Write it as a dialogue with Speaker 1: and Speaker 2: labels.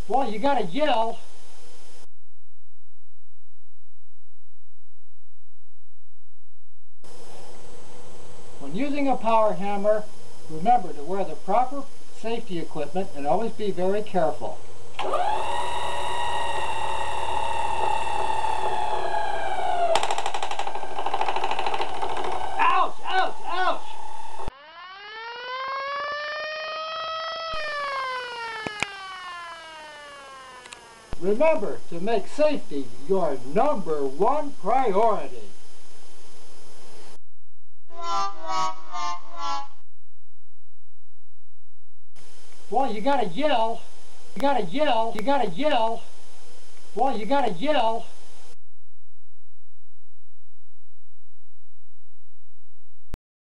Speaker 1: Well, you gotta yell. When using a power hammer, remember to wear the proper safety equipment and always be very careful. Ouch! Ouch! Ouch! Remember to make safety your #1 priority. Well, you gotta yell. You gotta yell. You gotta yell. Well, you gotta yell.